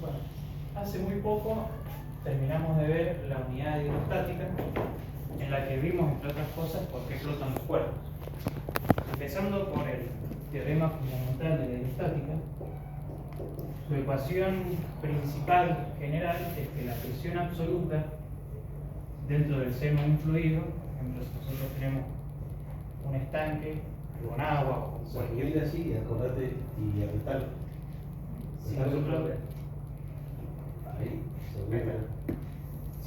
Bueno, hace muy poco terminamos de ver la unidad hidrostática en la que vimos, entre otras cosas, por qué flotan los cuerpos. Empezando por el teorema fundamental de la hidrostática, su ecuación principal general es que la presión absoluta dentro del seno de un fluido, por ejemplo, si nosotros tenemos un estanque con agua o con cualquier así, acordate y apretalo. Si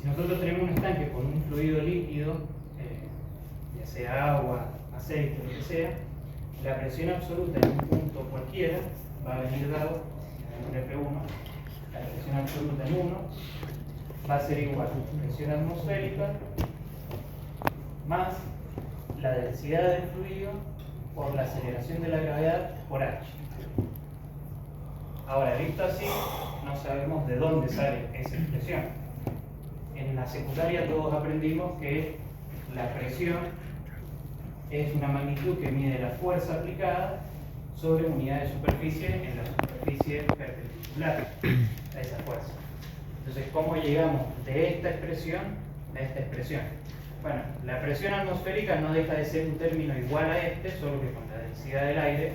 nosotros tenemos un estanque con un fluido líquido, ya sea agua, aceite, lo que sea, la presión absoluta en un punto cualquiera va a venir dado en F1, la presión absoluta en 1 va a ser igual a presión atmosférica más la densidad del fluido por la aceleración de la gravedad por h. Ahora, visto así, no sabemos de dónde sale esa expresión. En la secundaria todos aprendimos que la presión es una magnitud que mide la fuerza aplicada sobre unidad de superficie en la superficie perpendicular a esa fuerza. Entonces, ¿cómo llegamos de esta expresión a esta expresión? Bueno, la presión atmosférica no deja de ser un término igual a este, solo que con la densidad del aire,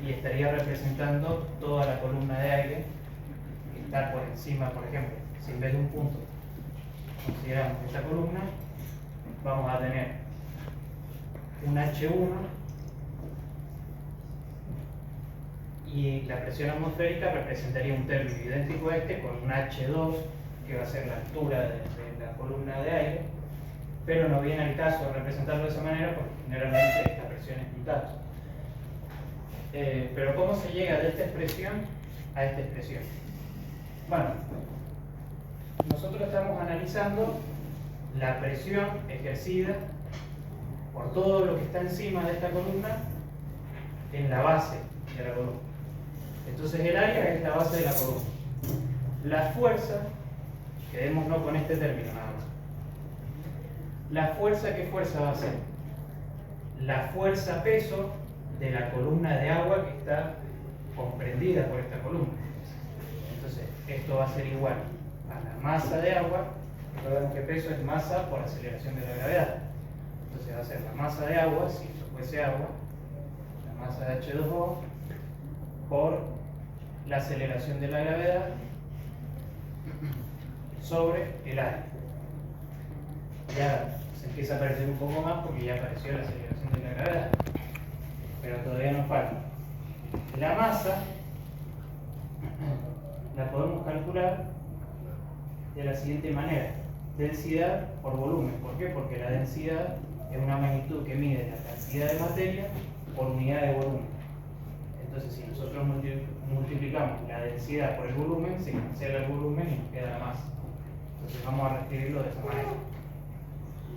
y estaría representando toda la columna de aire que está por encima, por ejemplo. Si en vez de un punto consideramos esta columna, vamos a tener un H1 y la presión atmosférica representaría un término idéntico a este con un H2 que va a ser la altura de la columna de aire, pero no viene al caso representarlo de esa manera porque generalmente esta presión es mitad. Pero ¿cómo se llega de esta expresión a esta expresión? Bueno, nosotros estamos analizando la presión ejercida por todo lo que está encima de esta columna en la base de la columna. Entonces el área es la base de la columna. La fuerza, quedémonos con este término nada más. La fuerza, ¿qué fuerza va a ser? La fuerza peso de la columna de agua que está comprendida por esta columna. Entonces, esto va a ser igual a la masa de agua. Recordemos que peso es masa por aceleración de la gravedad. Entonces va a ser la masa de agua, si esto fuese agua, la masa de H2O por la aceleración de la gravedad sobre el aire. Ya se empieza a parecer un poco más porque ya apareció la aceleración de la gravedad, pero todavía nos falta. La masa la podemos calcular de la siguiente manera: densidad por volumen. ¿Por qué? Porque la densidad es una magnitud que mide la cantidad de materia por unidad de volumen. Entonces, si nosotros multiplicamos la densidad por el volumen, se cancela el volumen y nos queda la masa. Entonces vamos a reescribirlo de esa manera.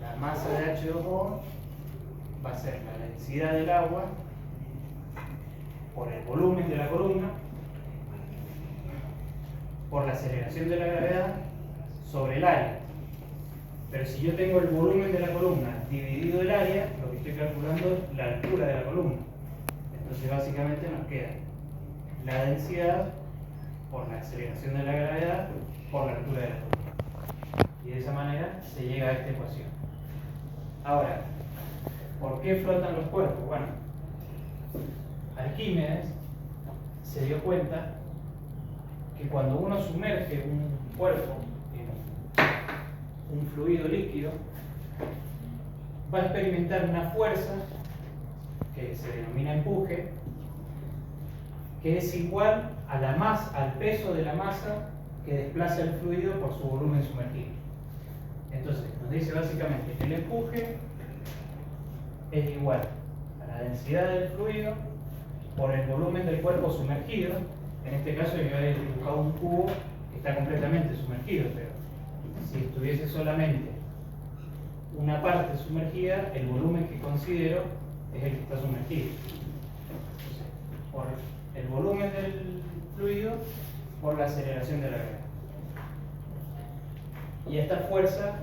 La masa de H2O va a ser la densidad del agua por el volumen de la columna por la aceleración de la gravedad sobre el área. Pero si yo tengo el volumen de la columna dividido el área, lo que estoy calculando es la altura de la columna. Entonces básicamente nos queda la densidad por la aceleración de la gravedad por la altura de la columna. Y de esa manera se llega a esta ecuación. Ahora, ¿por qué flotan los cuerpos? Bueno, Arquímedes se dio cuenta que cuando uno sumerge un cuerpo en un fluido líquido, va a experimentar una fuerza que se denomina empuje, que es igual a al peso de la masa que desplaza el fluido por su volumen sumergido. Entonces, nos dice básicamente que el empuje es igual a la densidad del fluido por el volumen del cuerpo sumergido. En este caso yo he dibujado un cubo que está completamente sumergido, pero si estuviese solamente una parte sumergida, el volumen que considero es el que está sumergido. Entonces, por el volumen del fluido por la aceleración de la gravedad. Y esta fuerza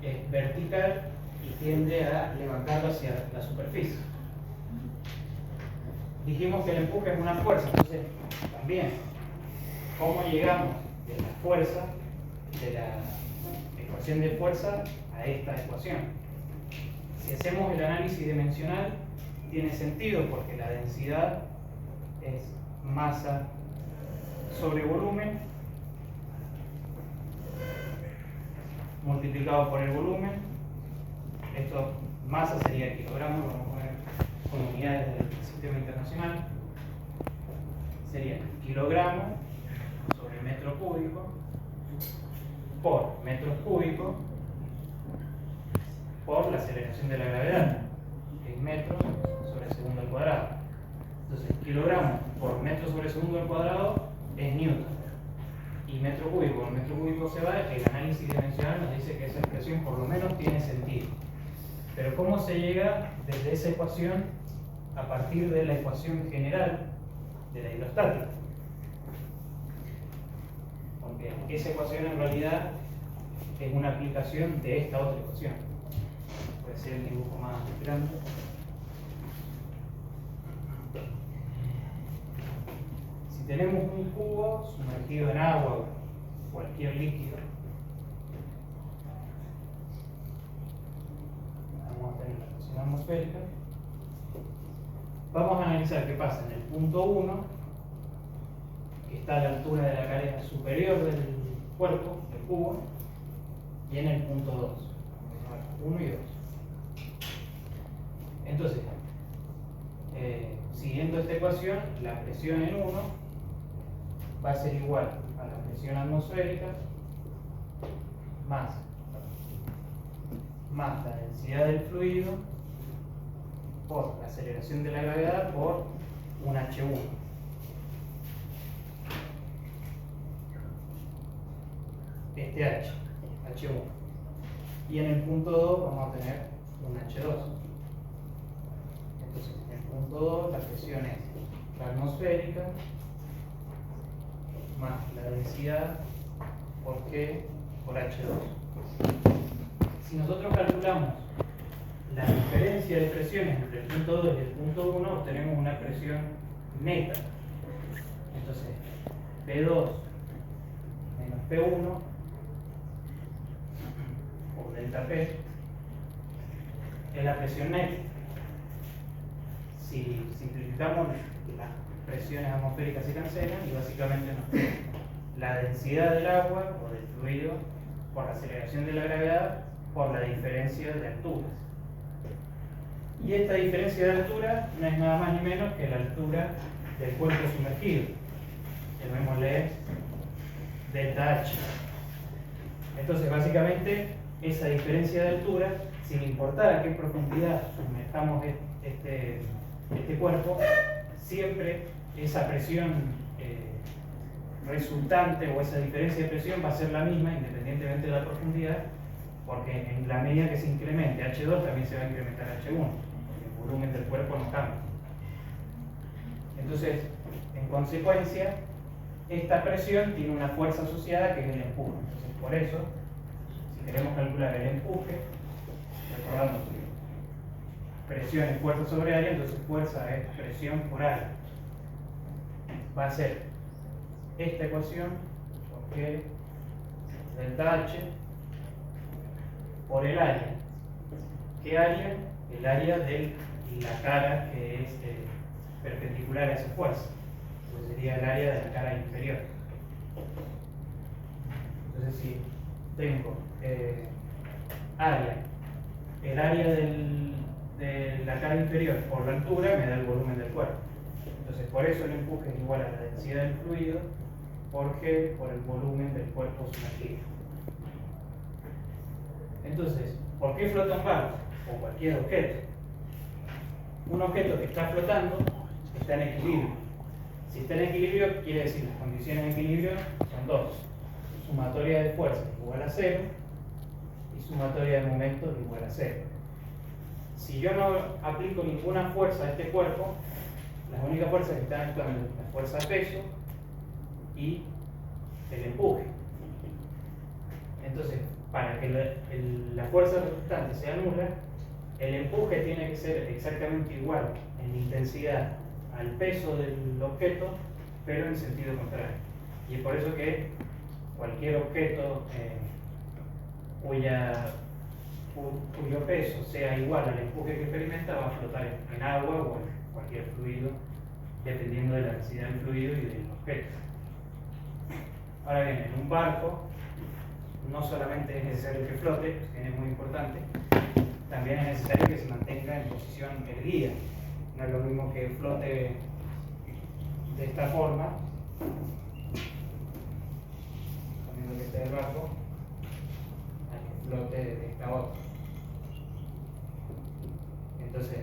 es vertical y tiende a levantarlo hacia la superficie. Dijimos que el empuje es una fuerza, entonces también, ¿cómo llegamos de la fuerza, de la ecuación de fuerza a esta ecuación. Si hacemos el análisis dimensional, tiene sentido porque la densidad es masa sobre volumen multiplicado por el volumen. Esto, masa sería kilogramos, vamos a poner con unidades del sistema internacional. Sería kilogramo sobre metro cúbico por metros cúbicos por la aceleración de la gravedad, que es metros sobre segundo al cuadrado. Entonces, kilogramo por metro sobre segundo al cuadrado es newton. Y metro cúbico por metro cúbico se va, el análisis dimensional nos dice que esa expresión por lo menos tiene sentido. Pero ¿cómo se llega desde esa ecuación a partir de la ecuación general de la hidrostática? Porque esa ecuación en realidad es una aplicación de esta otra ecuación. Puede ser el dibujo más grande. Si tenemos un cubo sumergido en agua o cualquier líquido, vamos a tener la presión atmosférica, vamos a analizar qué pasa en el punto 1, que está a la altura de la carga superior del cuerpo, del cubo, y en el punto 2, 1 y 2. Entonces, siguiendo esta ecuación, la presión en 1 va a ser igual a la presión atmosférica más la densidad del fluido por la aceleración de la gravedad por un H1. Este H1. Y en el punto 2 vamos a tener un H2. Entonces, en el punto 2 la presión es la atmosférica más la densidad por G por H2. Si nosotros calculamos la diferencia de presiones entre el punto 2 y el punto 1, obtenemos una presión neta. Entonces, P2 menos P1 o delta P es la presión neta. Si simplificamos, las presiones atmosféricas se cancelan y básicamente nos queda la densidad del agua o del fluido por la aceleración de la gravedad por la diferencia de alturas. Y esta diferencia de altura no es nada más ni menos que la altura del cuerpo sumergido. Llamémosle delta H. Entonces, básicamente, esa diferencia de altura, sin importar a qué profundidad sumerjamos este cuerpo, siempre esa presión resultante o esa diferencia de presión va a ser la misma independientemente de la profundidad, porque en la medida que se incremente H2 también se va a incrementar H1, porque el volumen del cuerpo no cambia. Entonces, en consecuencia, esta presión tiene una fuerza asociada que es el empuje. Entonces, por eso, si queremos calcular el empuje, recordando que presión es fuerza sobre área, entonces fuerza es presión por área. Va a ser esta ecuación, porque delta H por el área. ¿Qué área? El área de la cara que es perpendicular a esa fuerza. Entonces sería el área de la cara inferior. Entonces si tengo área, el área de la cara inferior por la altura me da el volumen del cuerpo. Entonces por eso el empuje es igual a la densidad del fluido por G por el volumen del cuerpo sumergido. Entonces, ¿por qué flota un barco o cualquier objeto? Un objeto que está flotando está en equilibrio. Si está en equilibrio, quiere decir las condiciones de equilibrio son dos: sumatoria de fuerzas igual a 0 y sumatoria de momentos igual a 0. Si yo no aplico ninguna fuerza a este cuerpo, las únicas fuerzas que están actuando es la fuerza de peso y el empuje. Entonces, para que la fuerza resultante sea nula, el empuje tiene que ser exactamente igual en intensidad al peso del objeto, pero en sentido contrario. Y es por eso que cualquier objeto cuyo peso sea igual al empuje que experimenta va a flotar en agua o en cualquier fluido, dependiendo de la densidad del fluido y del objeto. Ahora bien, en un barco no solamente es necesario que flote, que es muy importante, también es necesario que se mantenga en posición erguida. No es lo mismo que flote de esta forma, poniendo que esté el barco, a que flote de esta otra. Entonces,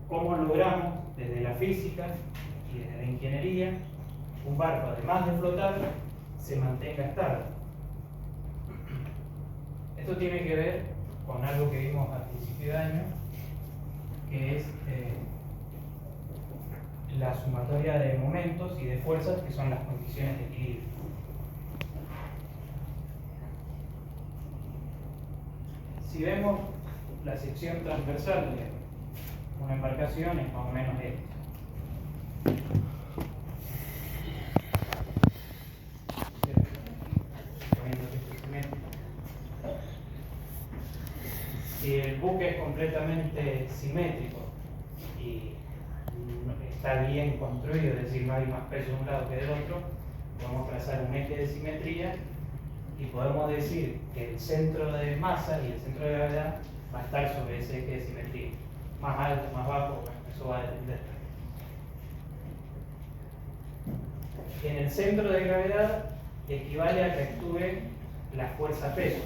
¿cómo logramos desde la física y desde la ingeniería un barco, además de flotar, se mantenga estable? Esto tiene que ver con algo que vimos al principio de año, que es la sumatoria de momentos y de fuerzas, que son las condiciones de equilibrio. Si vemos la sección transversal de una embarcación, es más o menos esto. Si el buque es completamente simétrico y está bien construido, es decir, no hay más peso de un lado que del otro, podemos trazar un eje de simetría y podemos decir que el centro de masa y el centro de gravedad va a estar sobre ese eje de simetría. Más alto, más bajo, bueno, eso va a depender. En el centro de gravedad equivale a que actúe la fuerza peso.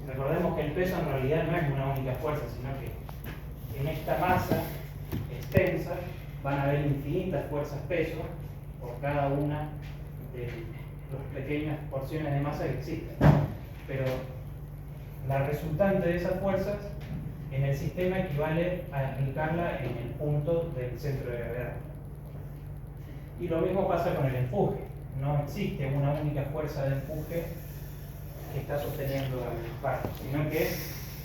Recordemos que el peso en realidad no es una única fuerza, sino que en esta masa extensa van a haber infinitas fuerzas peso por cada una de las pequeñas porciones de masa que existen. Pero la resultante de esas fuerzas en el sistema equivale a aplicarla en el punto del centro de gravedad. Y lo mismo pasa con el empuje. No existe una única fuerza de empuje que está sosteniendo al barco, sino que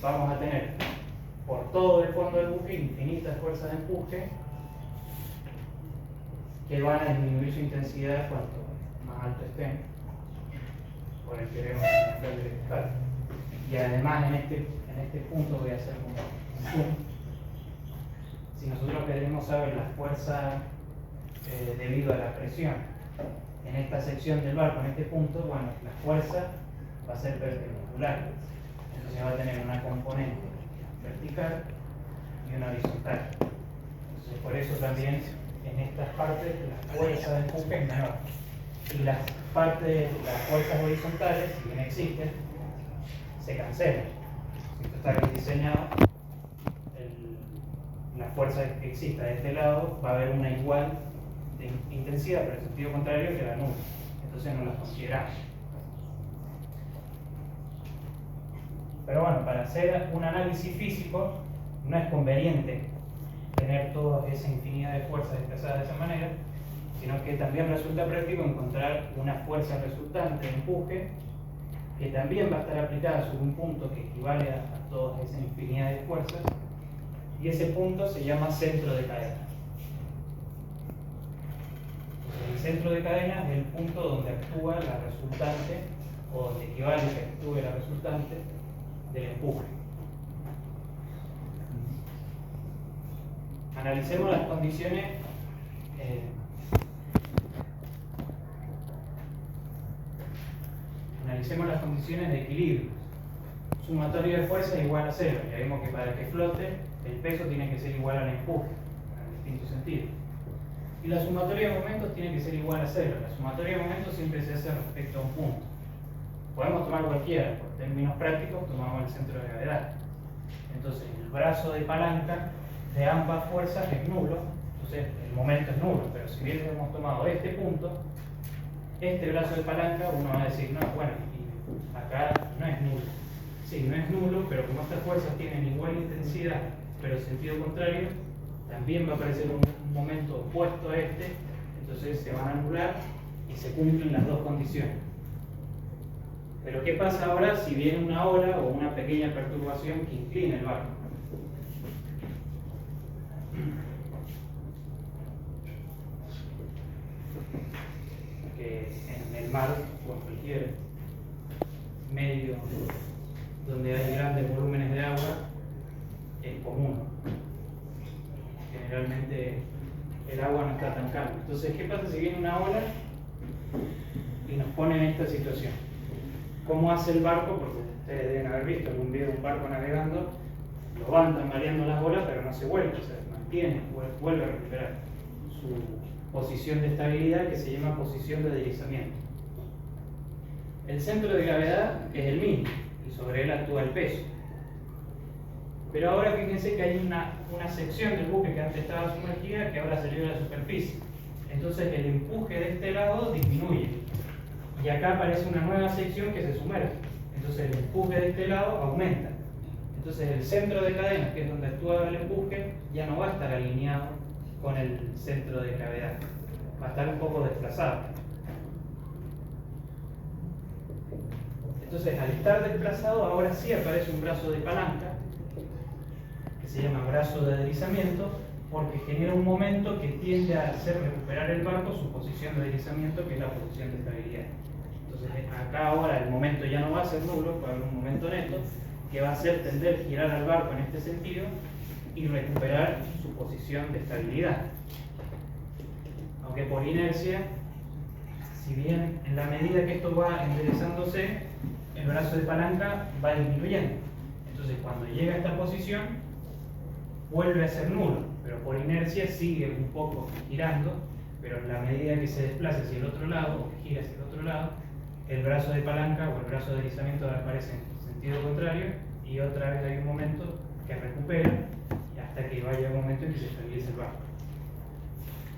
vamos a tener por todo el fondo del buque infinitas fuerzas de empuje que van a disminuir su intensidad cuanto más alto estén, por el que vemos en el vertical. Y además en este punto voy a hacer un zoom. Si nosotros queremos saber la fuerza debido a la presión en esta sección del barco, en este punto, bueno, la fuerza va a ser perpendicular. Entonces va a tener una componente vertical y una horizontal. Entonces por eso también en estas partes la fuerza de empuje es menor. Y las fuerzas horizontales, si bien existen, se cancelan. Si esto está bien diseñado, la fuerza que exista de este lado va a haber una igual de intensidad, pero en sentido contrario que la nula. Entonces no las consideramos. Pero bueno, para hacer un análisis físico no es conveniente tener toda esa infinidad de fuerzas expresadas de esa manera, sino que también resulta práctico encontrar una fuerza resultante de empuje que también va a estar aplicada sobre un punto que equivale a toda esa infinidad de fuerzas, y ese punto se llama centro de cadena. El centro de cadena es el punto donde actúa la resultante, o donde equivale a que actúe la resultante del empuje. Analicemos las condiciones de equilibrio. Sumatorio de fuerza es igual a 0. Ya vimos que para que flote el peso tiene que ser igual al empuje, en distinto sentido. Y la sumatoria de momentos tiene que ser igual a 0. La sumatoria de momentos siempre se hace respecto a un punto. Podemos tomar cualquiera, por términos prácticos tomamos el centro de gravedad. Entonces el brazo de palanca de ambas fuerzas es nulo, entonces el momento es nulo, pero si bien hemos tomado este punto, este brazo de palanca, uno va a decir, no, bueno, acá no es nulo. Sí, no es nulo, pero como estas fuerzas tienen igual intensidad, pero en sentido contrario, también va a aparecer un momento opuesto a este, entonces se van a anular y se cumplen las dos condiciones. Pero ¿qué pasa ahora si viene una ola o una pequeña perturbación que inclina el barco? Que en el mar o en cualquier medio donde hay grandes volúmenes de agua es común. Generalmente el agua no está tan calma. Entonces, ¿qué pasa si viene una ola y nos pone en esta situación? ¿Cómo hace el barco? Porque ustedes deben haber visto algún video de un barco navegando, lo van tambaleando las olas, pero no se vuelve, se mantiene, vuelve a recuperar su posición de estabilidad, que se llama posición de deslizamiento. El centro de gravedad es el mismo y sobre él actúa el peso. Pero ahora fíjense que hay una sección del buque que antes estaba sumergida que ahora salió a la superficie. Entonces el empuje de este lado disminuye. Y acá aparece una nueva sección que se sumerge. Entonces el empuje de este lado aumenta. Entonces el centro de cadena, que es donde actúa el empuje, ya no va a estar alineado con el centro de gravedad. Va a estar un poco desplazado. Entonces al estar desplazado, ahora sí aparece un brazo de palanca, que se llama brazo de deslizamiento, porque genera un momento que tiende a hacer recuperar el barco su posición de deslizamiento, que es la posición de estabilidad. Entonces acá ahora el momento ya no va a ser nulo, va a haber un momento neto, que va a hacer tender, girar al barco en este sentido y recuperar su posición de estabilidad. Aunque por inercia, si bien en la medida que esto va enderezándose, el brazo de palanca va disminuyendo. Entonces cuando llega a esta posición, vuelve a ser nulo, pero por inercia sigue un poco girando, pero en la medida que se desplaza hacia el otro lado, o que gira hacia el otro lado, el brazo de palanca o el brazo de deslizamiento aparece en sentido contrario y otra vez hay un momento que recupera hasta que vaya un momento en que se estabilice el barco.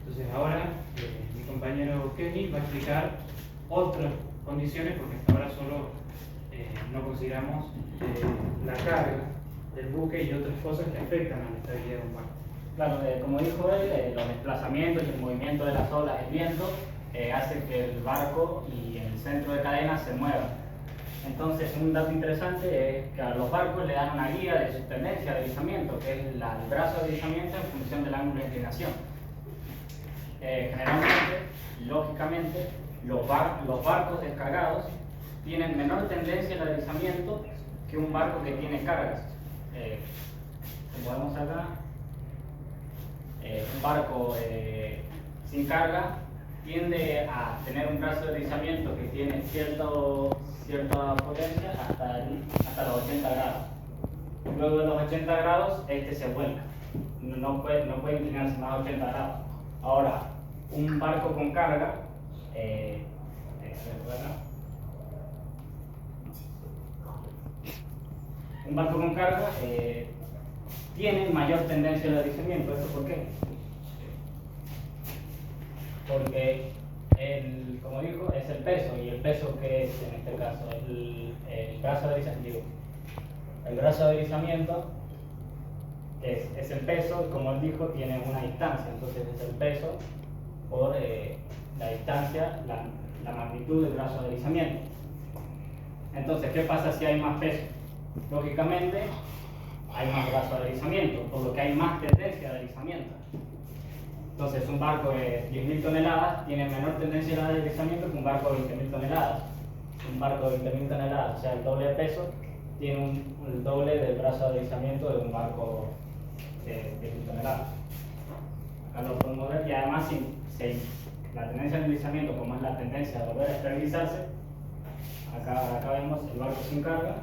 Entonces ahora mi compañero Kenny va a explicar otras condiciones, porque hasta ahora solo no consideramos la carga del buque y otras cosas que afectan a la estabilidad de un barco. Claro, como dijo él, los desplazamientos y el movimiento de las olas, el viento, hace que el barco y el centro de cadena se muevan. Entonces, un dato interesante es que a los barcos le dan una guía de su tendencia de deslizamiento, que es el brazo de deslizamiento en función del ángulo de inclinación. Generalmente, lógicamente, los barcos descargados tienen menor tendencia al deslizamiento que un barco que tiene cargas. Como vemos acá, un barco sin carga tiende a tener un brazo de deslizamiento que tiene cierta potencia hasta los 80 grados. Luego de los 80 grados, este se vuelca. No puede inclinarse más de 80 grados. Ahora, un barco con carga, tiene mayor tendencia al deslizamiento. ¿Esto por qué? Porque, como dijo, es el peso, y el peso que es en este caso el brazo de deslizamiento. El brazo de deslizamiento es el peso, y como él dijo, tiene una distancia, entonces es el peso por la distancia, la magnitud del brazo de deslizamiento. Entonces, ¿qué pasa si hay más peso? Lógicamente, hay más brazo de deslizamiento, por lo que hay más tendencia de deslizamiento. Entonces, un barco de 10.000 toneladas tiene menor tendencia al deslizamiento que un barco de 20.000 toneladas. Un barco de 20.000 toneladas, o sea, el doble de peso, tiene el doble del brazo de deslizamiento de un barco de 10.000 toneladas. Acá lo podemos ver, y además, la tendencia al deslizamiento, como es la tendencia de volver a estabilizarse, acá vemos el barco sin carga,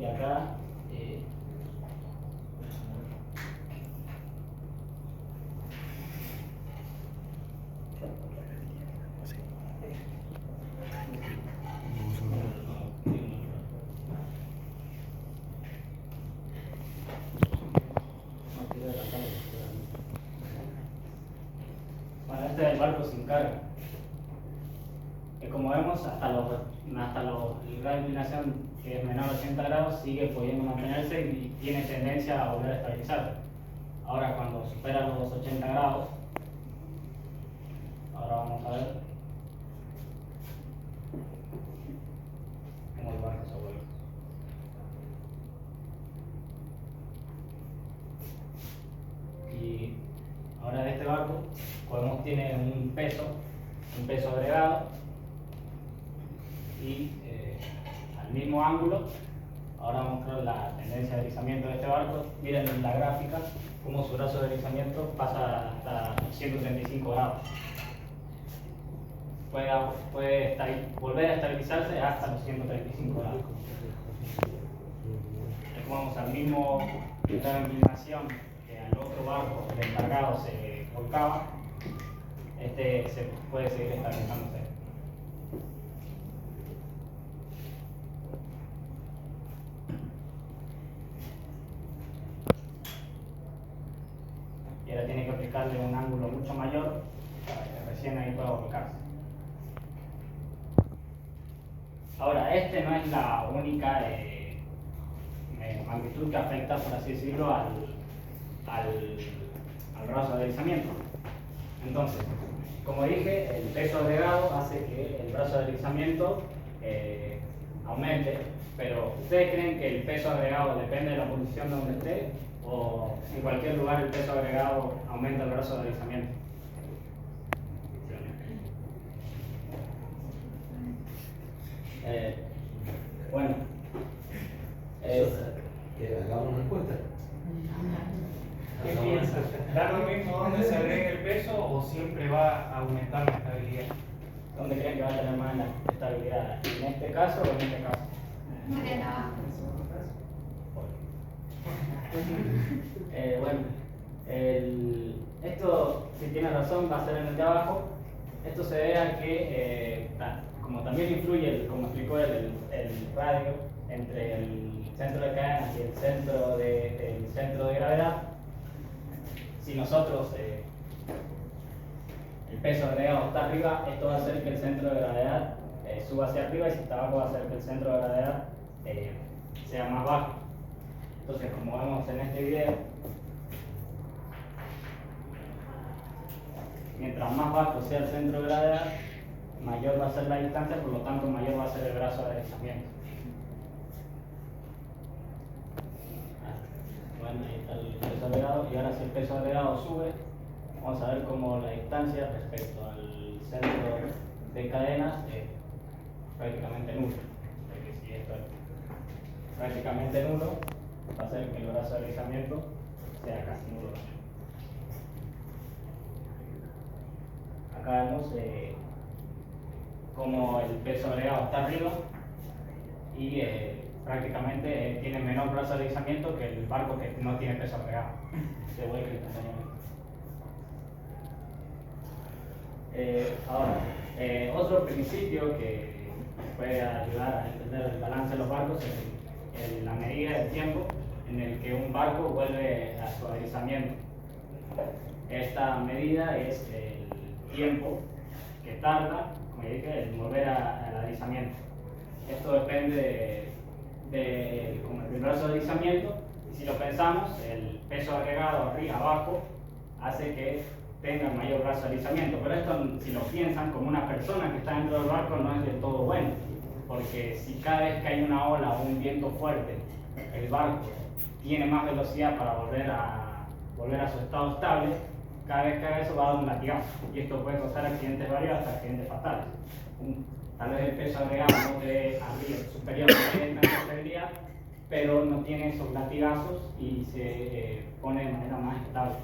y acá bueno, este es el barco sin carga. Como vemos, hasta el grado de inclinación, que es menor a 80 grados, sigue pudiendo mantenerse y tiene tendencia a volver a estabilizarse. Ahora, cuando supera los 80 grados, ahora vamos a ver cómo el barco se vuelve. Y ahora este barco, como vemos, tiene un peso un peso agregado y al mismo ángulo. Ahora vamos a mostrar la tendencia de deslizamiento de este barco. Miren en la gráfica cómo su brazo de deslizamiento pasa hasta 135 grados. Puede volver a estabilizarse hasta los 135 grados. Es como vamos al mismo grado de inclinación que al otro barco, el encargado se volcaba, este se puede seguir estabilizándose. Y ahora tiene que aplicarle un ángulo mucho mayor para que recién ahí pueda volcarse. Ahora, este no es la única magnitud que afecta, por así decirlo, al brazo de deslizamiento. Entonces, como dije, el peso agregado hace que el brazo de deslizamiento aumente, pero ¿ustedes creen que el peso agregado depende de la posición donde esté? ¿O en cualquier lugar el peso agregado aumenta el brazo de deslizamiento? Bueno, que hagamos una encuesta. ¿Qué piensas? ¿Da lo mismo donde se agregue el peso o siempre va a aumentar la estabilidad? ¿dónde creen que va a tener más la estabilidad? ¿En este caso o en este caso? Bueno, esto, si tiene razón, va a ser en el de abajo. Esto se debe a que, como también influye, como explicó el radio, entre el centro de cadenas y el centro de gravedad, si nosotros el peso agregado está arriba, esto va a hacer que el centro de gravedad suba hacia arriba, y si está abajo va a hacer que el centro de gravedad sea más bajo. Entonces, como vemos en este video, mientras más bajo sea el centro de gravedad, mayor va a ser la distancia, por lo tanto mayor va a ser el brazo de deslizamiento. Bueno, ahí está el peso agregado, y ahora si el peso agregado sube, vamos a ver cómo la distancia respecto al centro de cadenas es prácticamente nulo. Porque si esto es prácticamente nulo, va a hacer que el brazo de deslizamiento sea casi nulo. Acá vemos cómo el peso agregado está arriba y prácticamente tiene menor brazo de deslizamiento que el barco que no tiene peso agregado. Se vuelve instantáneamente. Ahora, otro principio que puede ayudar a entender el balance de los barcos es la medida del tiempo en el que un barco vuelve a su deslizamiento. Esta medida es el tiempo que tarda, como dije, en volver al deslizamiento. Esto depende del brazo de deslizamiento, y si lo pensamos, el peso agregado arriba abajo hace que tenga mayor brazo de deslizamiento. Pero esto, si lo piensan como una persona que está dentro del barco, no es del todo bueno, porque si cada vez que hay una ola o un viento fuerte, el barco tiene más velocidad para volver a su estado estable, cada vez que haga eso va a dar un latigazo, y esto puede causar accidentes varios hasta accidentes fatales. Tal vez el peso agregado no te dé superior a la estabilidad, pero no tiene esos latigazos y se pone de manera más estable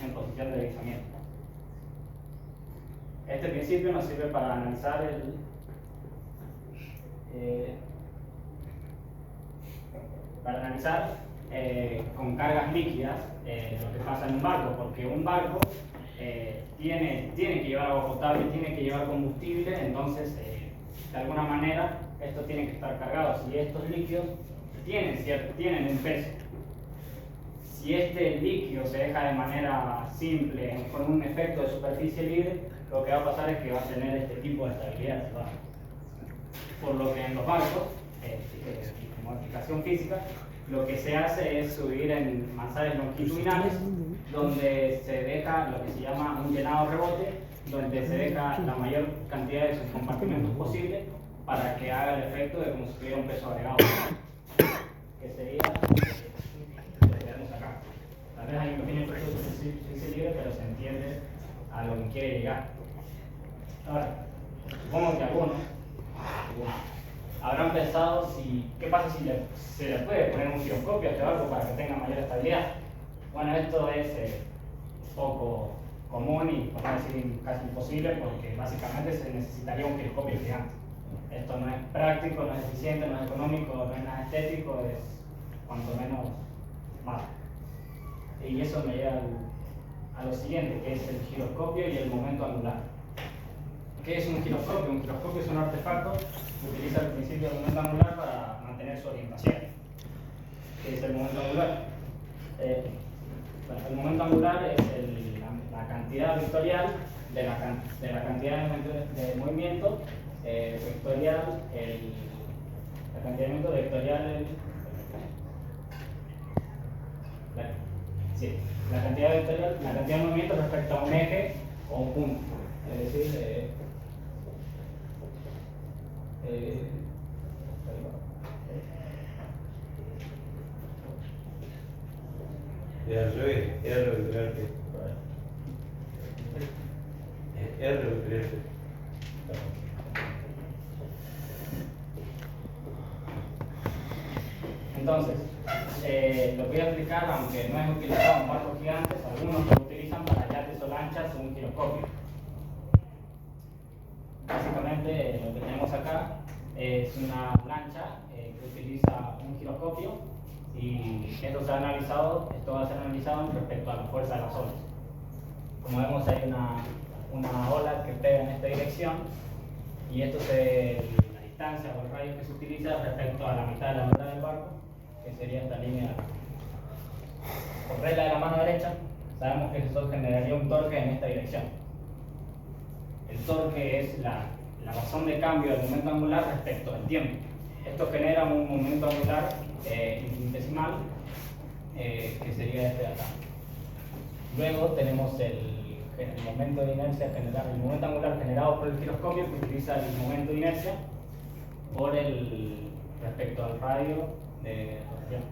en posición de deslizamiento. Este principio nos sirve para analizar con cargas líquidas lo que pasa en un barco, porque un barco tiene que llevar agua potable, tiene que llevar combustible, entonces de alguna manera esto tiene que estar cargado. Si estos líquidos tienen un peso, si este líquido se deja de manera simple con un efecto de superficie libre, lo que va a pasar es que va a tener este tipo de estabilidad. Por lo que en los barcos, como aplicación física, lo que se hace es subir en manzanas longitudinales, donde se deja lo que se llama un llenado rebote, donde se deja la mayor cantidad de sus compartimentos posible para que haga el efecto de como si tuviera un peso agregado, que sería lo que vemos acá. Tal vez hay un pequeño efecto de superficie libre, pero se entiende a lo que quiere llegar. Ahora, supongo que algunos habrán pensado qué pasa si se le puede poner un giroscopio a este barco para que tenga mayor estabilidad. Bueno, esto es poco común y por no decir casi imposible, porque básicamente se necesitaría un giroscopio gigante. Esto no es práctico, no es eficiente, no es económico, no es nada estético, es cuanto menos malo. Y eso me lleva a lo siguiente, que es el giroscopio y el momento angular. ¿Qué es un giroscopio? Un giroscopio es un artefacto que utiliza el principio del momento angular para mantener su orientación. ¿Qué es el momento angular? Bueno, el momento angular es la cantidad vectorial de la cantidad de movimiento vectorial, la cantidad de movimiento vectorial, la cantidad vectorial, la cantidad de movimiento respecto a un eje o un punto. Es decir, al revés, R vectorial P. R vectorial P. Entonces, lo voy a explicar, aunque no es utilizado en barcos gigantes, algunos lo utilizan para yates o lanchas o un giroscopio. Básicamente, lo que tenemos acá es una lancha que utiliza un giroscopio y esto va a ser analizado respecto a la fuerza de las olas. Como vemos, hay una ola que pega en esta dirección y esto es la distancia o el radio que se utiliza respecto a la mitad de la mitad del barco, que sería esta línea. Por regla de la mano derecha, sabemos que eso generaría un torque en esta dirección. El torque es la razón de cambio del momento angular respecto al tiempo. Esto genera un momento angular infinitesimal, que sería este de acá. Luego tenemos el momento de inercia generado, el momento angular generado por el giroscopio, que utiliza el momento de inercia respecto al radio de rotación.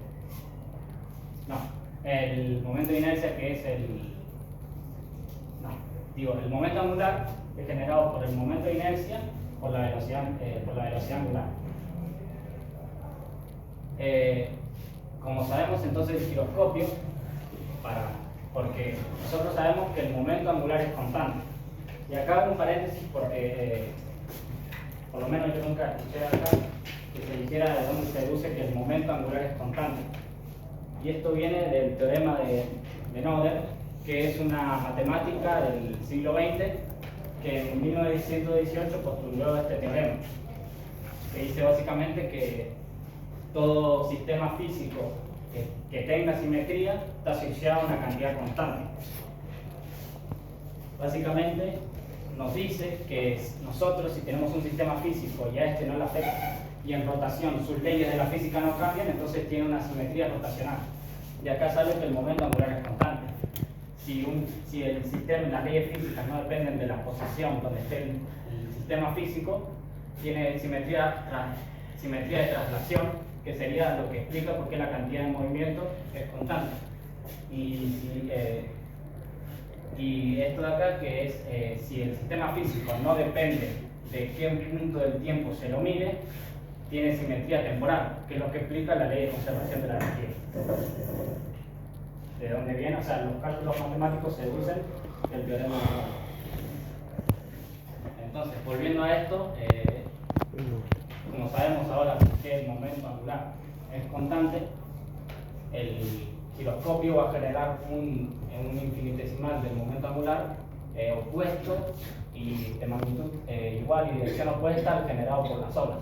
No, el momento de inercia que es el momento angular es generado por el momento de inercia por la velocidad angular. Como sabemos, entonces el giroscopio, porque nosotros sabemos que el momento angular es constante. Y acá hago un paréntesis porque, por lo menos yo nunca escuché acá que se dijera de dónde se deduce que el momento angular es constante. Y esto viene del teorema de Noether, que es una matemática del siglo XX que en 1918 postuló este teorema, que dice básicamente que todo sistema físico que tenga simetría está asociado a una cantidad constante. Básicamente nos dice que nosotros, si tenemos un sistema físico y a este no le afecta, y en rotación sus leyes de la física no cambian, entonces tiene una simetría rotacional. Y acá sale que el momento angular es constante. Si el sistema, las leyes físicas no dependen de la posición donde esté el sistema físico, tiene simetría de traslación, que sería lo que explica por qué la cantidad de movimiento es constante. Y esto de acá, que es si el sistema físico no depende de qué punto del tiempo se lo mire, tiene simetría temporal, que es lo que explica la ley de conservación de la energía. ¿De dónde viene? O sea, los cálculos matemáticos se deducen del teorema de Noether. Entonces, volviendo a esto, como sabemos ahora que el momento angular es constante, el giroscopio va a generar un infinitesimal del momento angular opuesto y de magnitud igual y dirección opuesta al generado por las olas,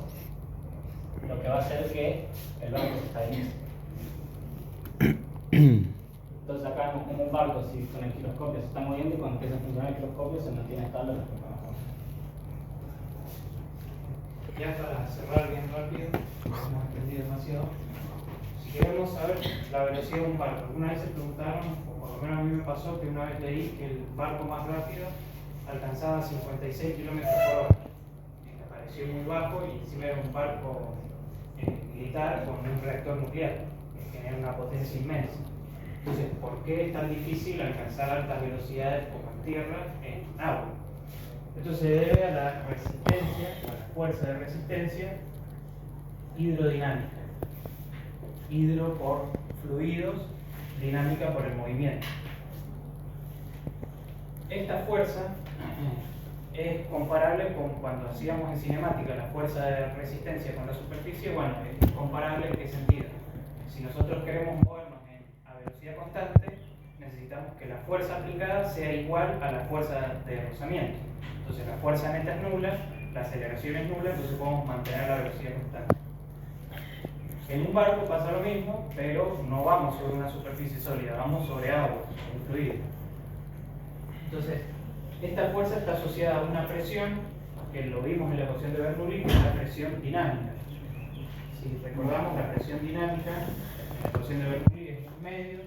lo que va a hacer que el barco se estabilice. Entonces acá vemos como un barco, si con el giroscopio se está moviendo, y cuando empieza a funcionar el giroscopio se mantiene estable respecto a la olas. Ya para cerrar bien rápido, hemos aprendido demasiado. Si queremos saber la velocidad de un barco, alguna vez se preguntaron, o por lo menos a mí me pasó que una vez leí que el barco más rápido alcanzaba 56 kilómetros por hora. Me pareció muy bajo y encima era un barco militar con un reactor nuclear que genera una potencia inmensa. Entonces, ¿por qué es tan difícil alcanzar altas velocidades por tierra en agua? Esto se debe a la resistencia, a la fuerza de resistencia hidrodinámica. Hidro por fluidos, dinámica por el movimiento. Esta fuerza es comparable con cuando hacíamos en cinemática la fuerza de resistencia con la superficie. Bueno, es comparable en qué sentido. Si nosotros queremos movernos a velocidad constante, necesitamos que la fuerza aplicada sea igual a la fuerza de rozamiento. Entonces la fuerza neta es nula, la aceleración es nula, entonces podemos mantener la velocidad constante. En un barco pasa lo mismo, pero no vamos sobre una superficie sólida, vamos sobre agua, un fluido. Entonces, esta fuerza está asociada a una presión, que lo vimos en la ecuación de Bernoulli, que es la presión dinámica. Si recordamos, la presión dinámica en la ecuación de Bernoulli es un medio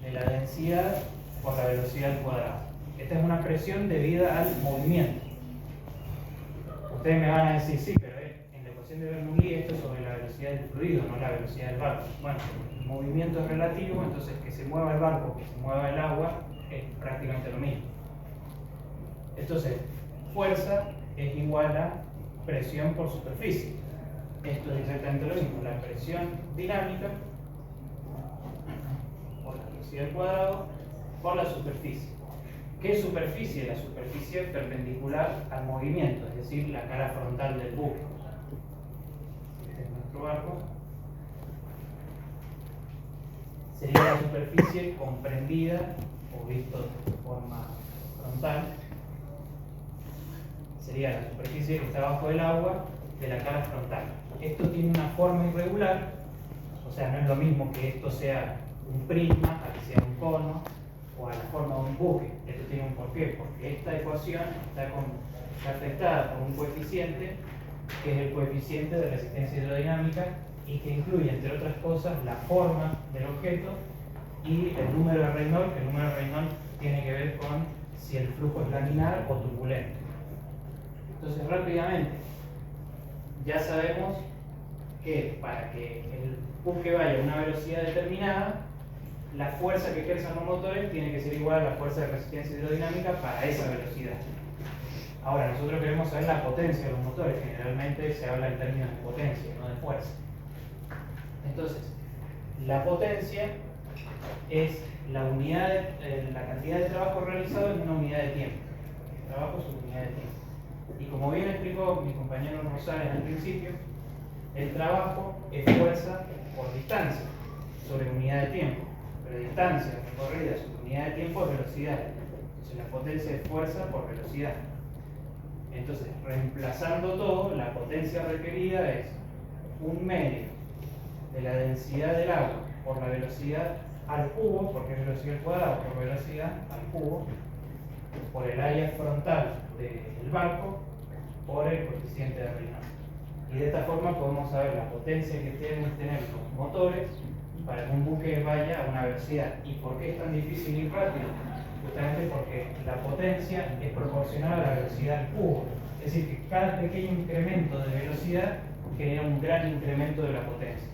de la densidad por la velocidad al cuadrado. Esta es una presión debida al movimiento. Ustedes me van a decir, sí, pero en la ecuación de Bernoulli esto es sobre la velocidad del fluido, no la velocidad del barco. Bueno, el movimiento es relativo, entonces que se mueva el barco, que se mueva el agua, es prácticamente lo mismo. Entonces, fuerza es igual a presión por superficie. Esto es exactamente lo mismo, la presión dinámica por la velocidad al cuadrado por la superficie. ¿Qué superficie? La superficie perpendicular al movimiento, es decir, la cara frontal del buque. Este es nuestro barco. Sería la superficie comprendida o visto de forma frontal. Sería la superficie que está bajo el agua de la cara frontal. Esto tiene una forma irregular, o sea, no es lo mismo que esto sea un prisma, a que sea un cono, o a la forma de un buque. Esto tiene un porqué, porque esta ecuación está afectada por un coeficiente, que es el coeficiente de resistencia hidrodinámica, y que incluye, entre otras cosas, la forma del objeto y el número de Reynolds, que el número de Reynolds tiene que ver con si el flujo es laminar o turbulento. Entonces, rápidamente, ya sabemos que para que el buque vaya a una velocidad determinada, la fuerza que ejerzan los motores tiene que ser igual a la fuerza de resistencia hidrodinámica para esa velocidad. Ahora, nosotros queremos saber la potencia de los motores. Generalmente se habla en términos de potencia, no de fuerza. Entonces, la potencia es la unidad la cantidad de trabajo realizado en una unidad de tiempo. El trabajo es una unidad de tiempo. Y como bien explicó mi compañero Rosales al principio, el trabajo es fuerza por distancia sobre unidad de tiempo. Pero distancia recorrida sobre unidad de tiempo es velocidad. Entonces la potencia es fuerza por velocidad. Entonces, reemplazando todo, la potencia requerida es un medio de la densidad del agua por la velocidad al cubo, porque es velocidad al cuadrado por velocidad al cubo, por el área frontal del barco por el coeficiente de Reynolds. Y de esta forma podemos saber la potencia que deben tener los motores para que un buque vaya a una velocidad. ¿Y por qué es tan difícil ir rápido? Justamente porque la potencia es proporcional a la velocidad al cubo. Es decir, que cada pequeño incremento de velocidad genera un gran incremento de la potencia.